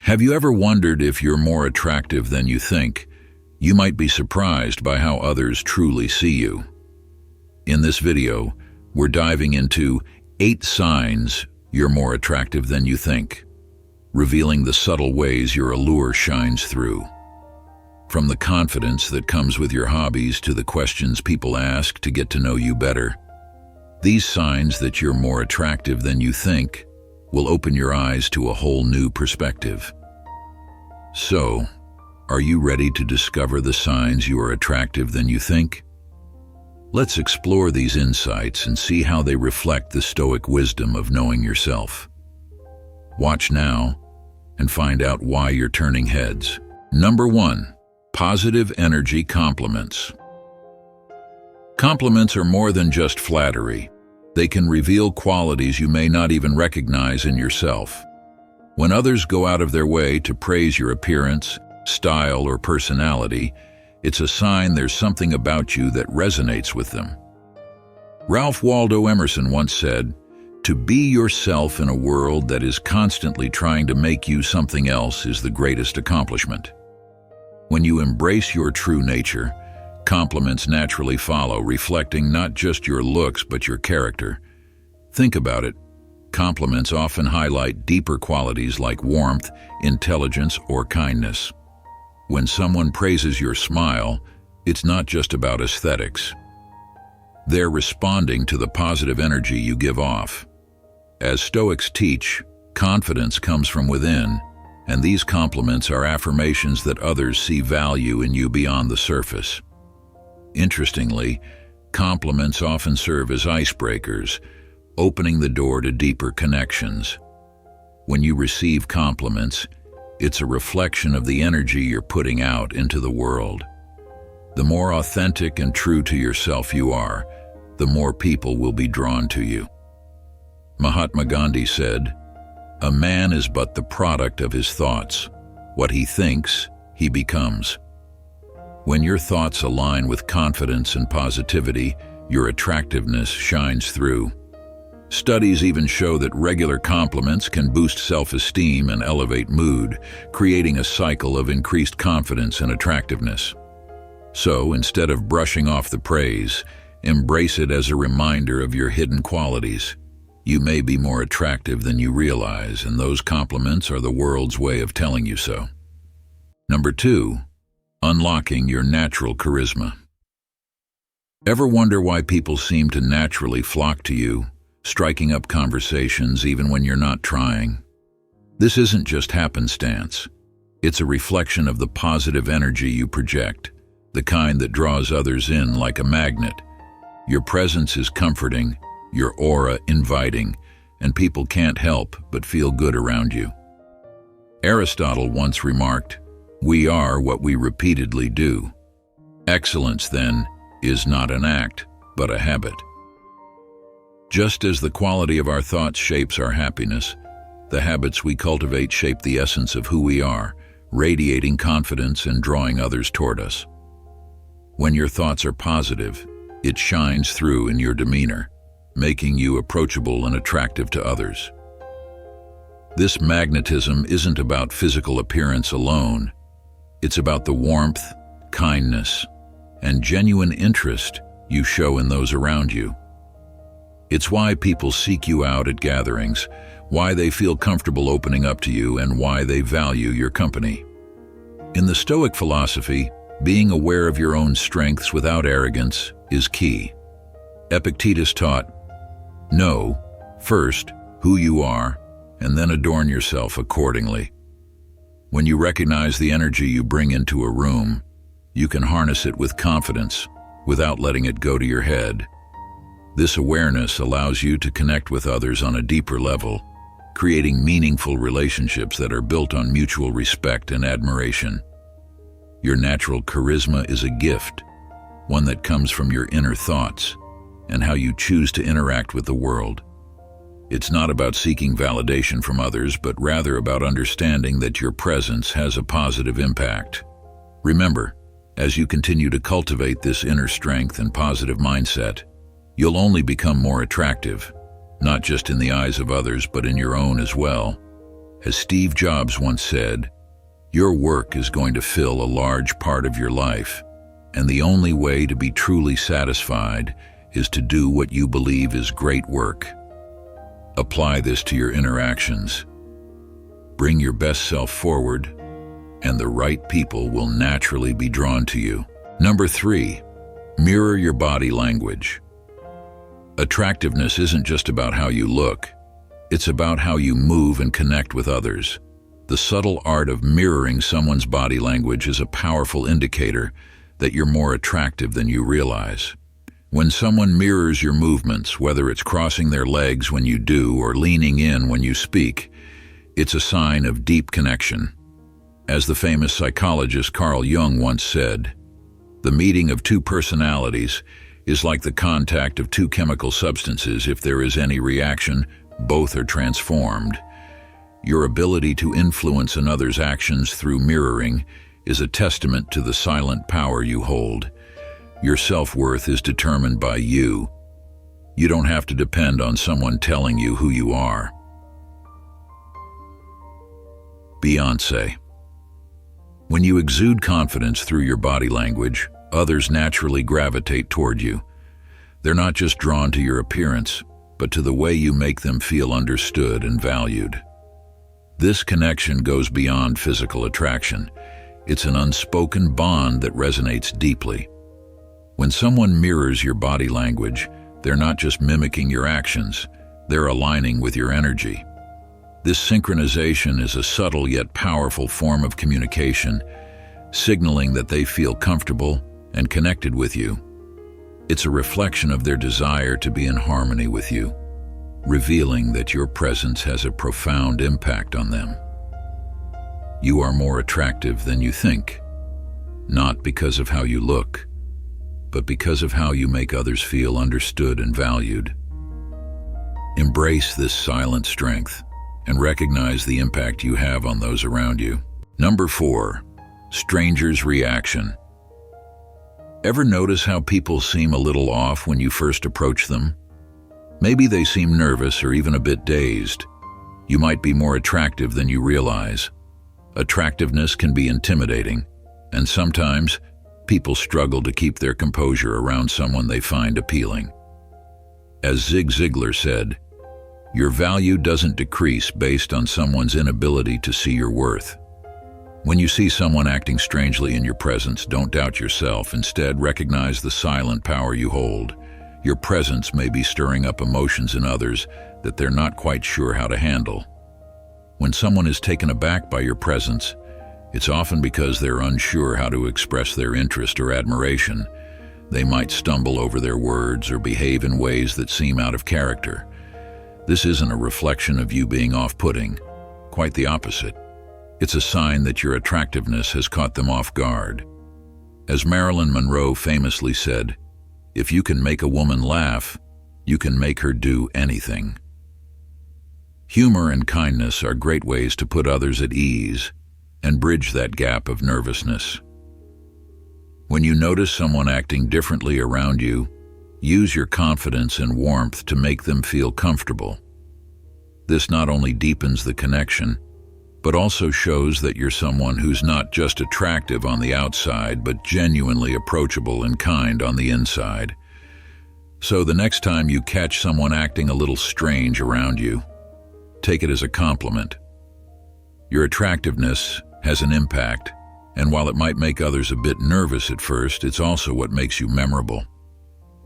Have you ever wondered if you're more attractive than you think? You might be surprised by how others truly see you. In this video, we're diving into 8 signs you're more attractive than you think, revealing the subtle ways your allure shines through. From the confidence that comes with your hobbies to the questions people ask to get to know you better, these signs that you're more attractive than you think will open your eyes to a whole new perspective. So, are you ready to discover the signs you are attractive than you think? Let's explore these insights and see how they reflect the Stoic wisdom of knowing yourself. Watch now and find out why you're turning heads. Number 1. Positive energy compliments. Compliments are more than just flattery. They can reveal qualities you may not even recognize in yourself. When others go out of their way to praise your appearance, style, or personality, it's a sign there's something about you that resonates with them. Ralph Waldo Emerson once said, "To be yourself in a world that is constantly trying to make you something else is the greatest accomplishment." When you embrace your true nature, compliments naturally follow, reflecting not just your looks but your character. Think about it. Compliments often highlight deeper qualities like warmth, intelligence, or kindness. When someone praises your smile, it's not just about aesthetics. They're responding to the positive energy you give off. As Stoics teach, confidence comes from within, and these compliments are affirmations that others see value in you beyond the surface. Interestingly, compliments often serve as icebreakers, opening the door to deeper connections. When you receive compliments, it's a reflection of the energy you're putting out into the world. The more authentic and true to yourself you are, the more people will be drawn to you. Mahatma Gandhi said, "A man is but the product of his thoughts. What he thinks, he becomes." When your thoughts align with confidence and positivity, your attractiveness shines through. Studies even show that regular compliments can boost self-esteem and elevate mood, creating a cycle of increased confidence and attractiveness. So, instead of brushing off the praise, embrace it as a reminder of your hidden qualities. You may be more attractive than you realize, and those compliments are the world's way of telling you so. Number 2. Unlocking your natural charisma. Ever wonder why people seem to naturally flock to you, striking up conversations even when you're not trying? This isn't just happenstance. It's a reflection of the positive energy you project, the kind that draws others in like a magnet. Your presence is comforting, your aura inviting, and people can't help but feel good around you. Aristotle once remarked, "We are what we repeatedly do." Excellence, then, is not an act, but a habit. Just as the quality of our thoughts shapes our happiness, the habits we cultivate shape the essence of who we are, radiating confidence and drawing others toward us. When your thoughts are positive, it shines through in your demeanor, making you approachable and attractive to others. This magnetism isn't about physical appearance alone. It's about the warmth, kindness, and genuine interest you show in those around you. It's why people seek you out at gatherings, why they feel comfortable opening up to you, and why they value your company. In the Stoic philosophy, being aware of your own strengths without arrogance is key. Epictetus taught, "Know, first, who you are, and then adorn yourself accordingly." When you recognize the energy you bring into a room, you can harness it with confidence without letting it go to your head. This awareness allows you to connect with others on a deeper level, creating meaningful relationships that are built on mutual respect and admiration. Your natural charisma is a gift, one that comes from your inner thoughts and how you choose to interact with the world. It's not about seeking validation from others, but rather about understanding that your presence has a positive impact. Remember, as you continue to cultivate this inner strength and positive mindset, you'll only become more attractive, not just in the eyes of others, but in your own as well. As Steve Jobs once said, your work is going to fill a large part of your life, and the only way to be truly satisfied is to do what you believe is great work. Apply this to your interactions. Bring your best self forward, and the right people will naturally be drawn to you. Number 3, mirror your body language. Attractiveness isn't just about how you look. It's about how you move and connect with others. The subtle art of mirroring someone's body language is a powerful indicator that you're more attractive than you realize. When someone mirrors your movements, whether it's crossing their legs when you do or leaning in when you speak, it's a sign of deep connection. As the famous psychologist Carl Jung once said, the meeting of two personalities is like the contact of two chemical substances. If there is any reaction, both are transformed. Your ability to influence another's actions through mirroring is a testament to the silent power you hold. Your self-worth is determined by you. You don't have to depend on someone telling you who you are. Beyoncé. When you exude confidence through your body language, others naturally gravitate toward you. They're not just drawn to your appearance, but to the way you make them feel understood and valued. This connection goes beyond physical attraction. It's an unspoken bond that resonates deeply. When someone mirrors your body language, they're not just mimicking your actions, they're aligning with your energy. This synchronization is a subtle yet powerful form of communication, signaling that they feel comfortable and connected with you. It's a reflection of their desire to be in harmony with you, revealing that your presence has a profound impact on them. You are more attractive than you think, not because of how you look, but because of how you make others feel understood and valued. Embrace this silent strength and recognize the impact you have on those around you. Number 4, strangers' reaction. Ever notice how people seem a little off when you first approach them? Maybe they seem nervous or even a bit dazed. You might be more attractive than you realize. Attractiveness can be intimidating, and sometimes people struggle to keep their composure around someone they find appealing. As Zig Ziglar said, your value doesn't decrease based on someone's inability to see your worth. When you see someone acting strangely in your presence, don't doubt yourself. Instead, recognize the silent power you hold. Your presence may be stirring up emotions in others that they're not quite sure how to handle. When someone is taken aback by your presence, it's often because they're unsure how to express their interest or admiration. They might stumble over their words or behave in ways that seem out of character. This isn't a reflection of you being off-putting. Quite the opposite. It's a sign that your attractiveness has caught them off guard. As Marilyn Monroe famously said, if you can make a woman laugh, you can make her do anything. Humor and kindness are great ways to put others at ease and bridge that gap of nervousness. When you notice someone acting differently around you, use your confidence and warmth to make them feel comfortable. This not only deepens the connection, but also shows that you're someone who's not just attractive on the outside, but genuinely approachable and kind on the inside. So the next time you catch someone acting a little strange around you, take it as a compliment. Your attractiveness has an impact, and while it might make others a bit nervous at first, it's also what makes you memorable.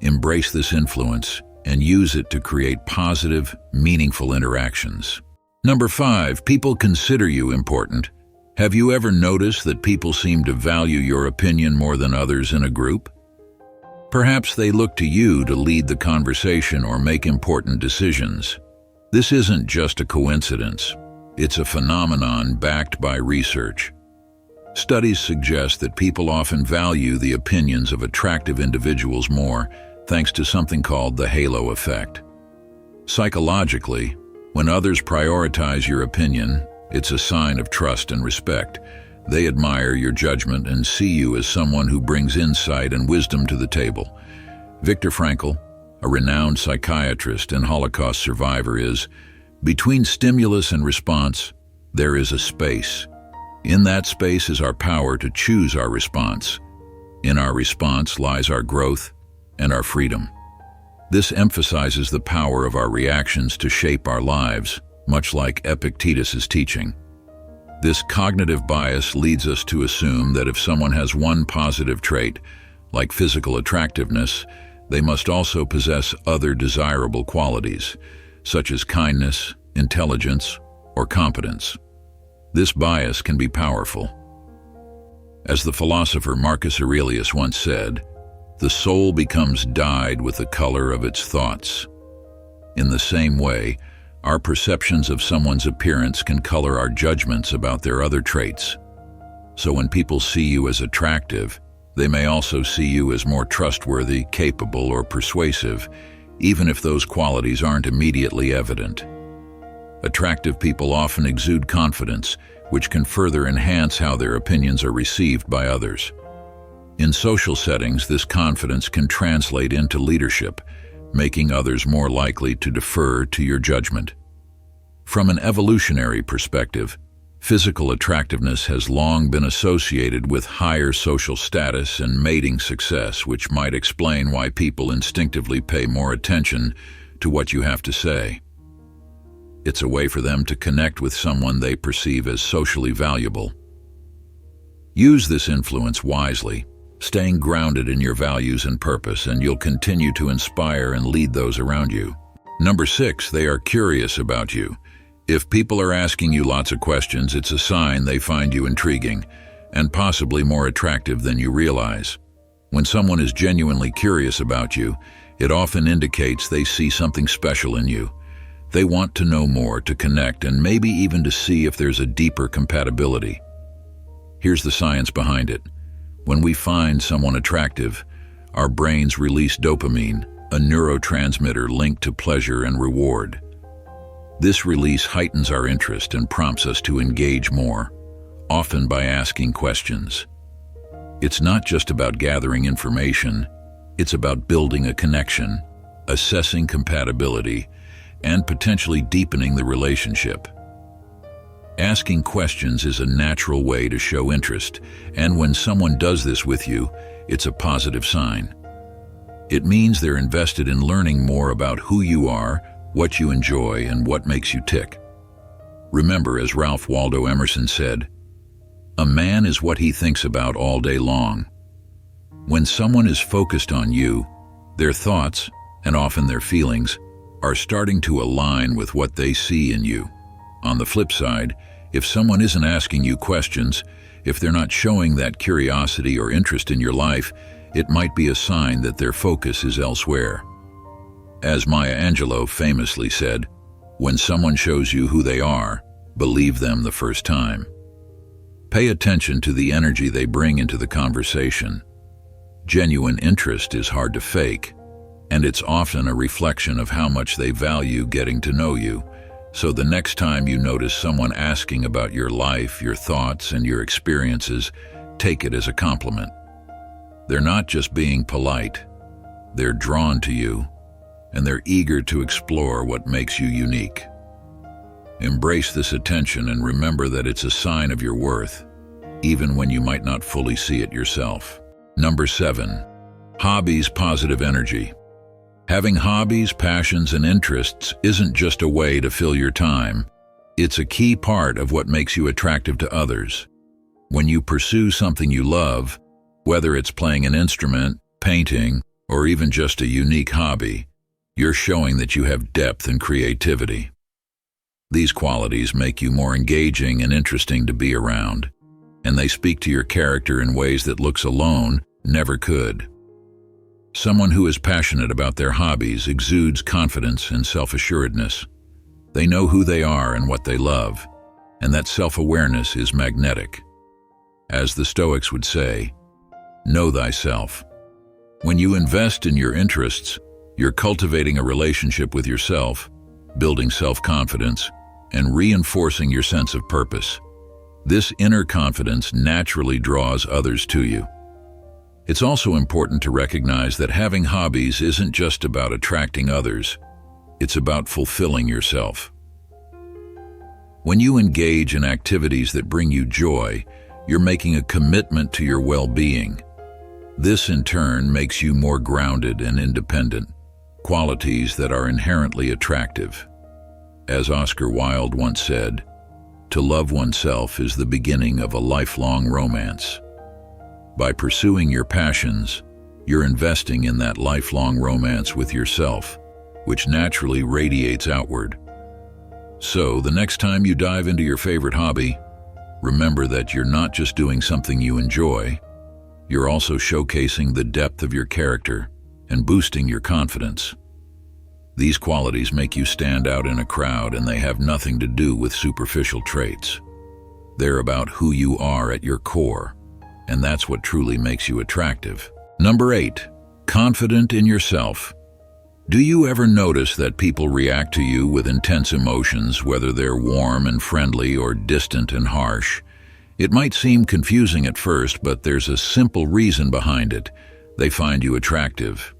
Embrace this influence and use it to create positive, meaningful interactions. Number 5, people consider you important. Have you ever noticed that people seem to value your opinion more than others in a group? Perhaps they look to you to lead the conversation or make important decisions. This isn't just a coincidence. It's a phenomenon backed by research. Studies suggest that people often value the opinions of attractive individuals more, thanks to something called the halo effect. Psychologically, when others prioritize your opinion, it's a sign of trust and respect. They admire your judgment and see you as someone who brings insight and wisdom to the table. Viktor Frankl, a renowned psychiatrist and Holocaust survivor, is, between stimulus and response, there is a space. In that space is our power to choose our response. In our response lies our growth and our freedom. This emphasizes the power of our reactions to shape our lives, much like Epictetus's teaching. This cognitive bias leads us to assume that if someone has one positive trait, like physical attractiveness, they must also possess other desirable qualities, such as kindness, intelligence, or competence. This bias can be powerful. As the philosopher Marcus Aurelius once said, "The soul becomes dyed with the color of its thoughts." In the same way, our perceptions of someone's appearance can color our judgments about their other traits. So when people see you as attractive, they may also see you as more trustworthy, capable, or persuasive, even if those qualities aren't immediately evident. Attractive people often exude confidence, which can further enhance how their opinions are received by others. In social settings, this confidence can translate into leadership, making others more likely to defer to your judgment. From an evolutionary perspective, physical attractiveness has long been associated with higher social status and mating success, which might explain why people instinctively pay more attention to what you have to say. It's a way for them to connect with someone they perceive as socially valuable. Use this influence wisely, staying grounded in your values and purpose, and you'll continue to inspire and lead those around you. Number 6, they are curious about you. If people are asking you lots of questions, it's a sign they find you intriguing and possibly more attractive than you realize. When someone is genuinely curious about you, it often indicates they see something special in you. They want to know more, to connect, and maybe even to see if there's a deeper compatibility. Here's the science behind it. When we find someone attractive, our brains release dopamine, a neurotransmitter linked to pleasure and reward. This release heightens our interest and prompts us to engage more, often by asking questions. It's not just about gathering information, it's about building a connection, assessing compatibility, and potentially deepening the relationship. Asking questions is a natural way to show interest, and when someone does this with you, it's a positive sign. It means they're invested in learning more about who you are, what you enjoy, and what makes you tick. Remember, as Ralph Waldo Emerson said, "A man is what he thinks about all day long." When someone is focused on you, their thoughts, and often their feelings, are starting to align with what they see in you. On the flip side, if someone isn't asking you questions, if they're not showing that curiosity or interest in your life, it might be a sign that their focus is elsewhere. As Maya Angelou famously said, "When someone shows you who they are, believe them the first time." Pay attention to the energy they bring into the conversation. Genuine interest is hard to fake, and it's often a reflection of how much they value getting to know you. So the next time you notice someone asking about your life, your thoughts, and your experiences, take it as a compliment. They're not just being polite, they're drawn to you, and they're eager to explore what makes you unique. Embrace this attention and remember that it's a sign of your worth, even when you might not fully see it yourself. Number 7, hobbies, positive energy. Having hobbies, passions, and interests isn't just a way to fill your time. It's a key part of what makes you attractive to others. When you pursue something you love, whether it's playing an instrument, painting, or even just a unique hobby, you're showing that you have depth and creativity. These qualities make you more engaging and interesting to be around, and they speak to your character in ways that looks alone never could. Someone who is passionate about their hobbies exudes confidence and self-assuredness. They know who they are and what they love, and that self-awareness is magnetic. As the Stoics would say, know thyself. When you invest in your interests, you're cultivating a relationship with yourself, building self-confidence, and reinforcing your sense of purpose. This inner confidence naturally draws others to you. It's also important to recognize that having hobbies isn't just about attracting others, it's about fulfilling yourself. When you engage in activities that bring you joy, you're making a commitment to your well-being. This, in turn, makes you more grounded and independent, qualities that are inherently attractive. As Oscar Wilde once said, "To love oneself is the beginning of a lifelong romance." By pursuing your passions, you're investing in that lifelong romance with yourself, which naturally radiates outward. So, the next time you dive into your favorite hobby, remember that you're not just doing something you enjoy, you're also showcasing the depth of your character and boosting your confidence. These qualities make you stand out in a crowd, and they have nothing to do with superficial traits. They're about who you are at your core, and that's what truly makes you attractive. Number 8, confident in yourself. Do you ever notice that people react to you with intense emotions, whether they're warm and friendly or distant and harsh? It might seem confusing at first, but there's a simple reason behind it. They find you attractive.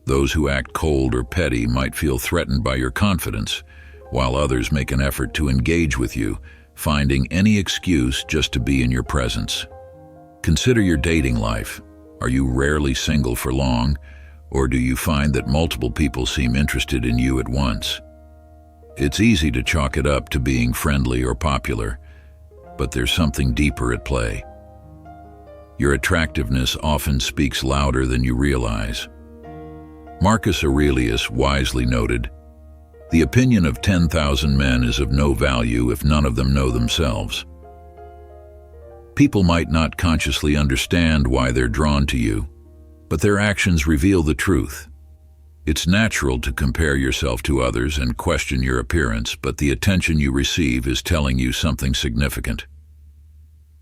Those who act cold or petty might feel threatened by your confidence, while others make an effort to engage with you, finding any excuse just to be in your presence. Consider your dating life. Are you rarely single for long, or do you find that multiple people seem interested in you at once? It's easy to chalk it up to being friendly or popular, but there's something deeper at play. Your attractiveness often speaks louder than you realize. Marcus Aurelius wisely noted, "The opinion of 10,000 men is of no value if none of them know themselves." People might not consciously understand why they're drawn to you, but their actions reveal the truth. It's natural to compare yourself to others and question your appearance, but the attention you receive is telling you something significant.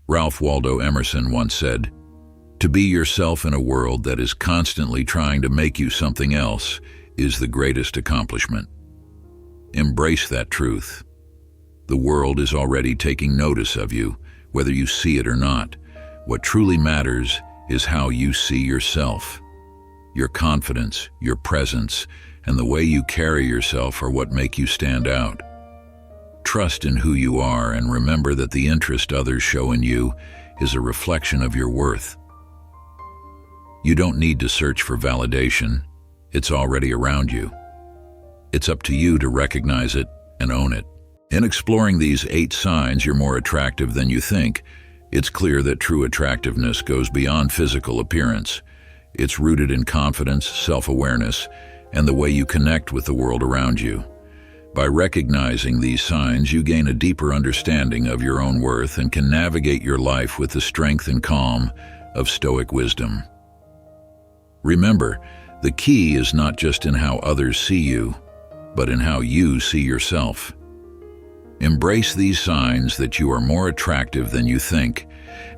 Ralph Waldo Emerson once said, "To be yourself in a world that is constantly trying to make you something else is the greatest accomplishment." Embrace that truth. The world is already taking notice of you, whether you see it or not. What truly matters is how you see yourself. Your confidence, your presence, and the way you carry yourself are what make you stand out. Trust in who you are, and remember that the interest others show in you is a reflection of your worth. You don't need to search for validation. It's already around you. It's up to you to recognize it and own it. In exploring these 8 signs you're more attractive than you think, it's clear that true attractiveness goes beyond physical appearance. It's rooted in confidence, self-awareness, and the way you connect with the world around you. By recognizing these signs, you gain a deeper understanding of your own worth and can navigate your life with the strength and calm of Stoic wisdom. Remember, the key is not just in how others see you, but in how you see yourself. Embrace these signs that you are more attractive than you think,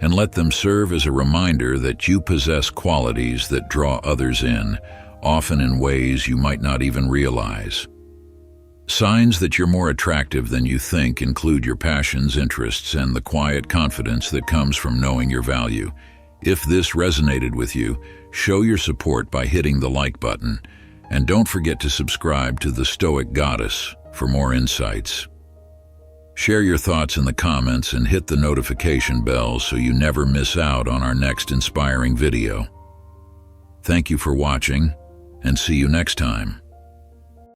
and let them serve as a reminder that you possess qualities that draw others in, often in ways you might not even realize. Signs that you're more attractive than you think include your passions, interests, and the quiet confidence that comes from knowing your value. If this resonated with you, show your support by hitting the like button, and don't forget to subscribe to The Stoic Goddess for more insights. Share your thoughts in the comments and hit the notification bell so you never miss out on our next inspiring video. Thank you for watching, and see you next time.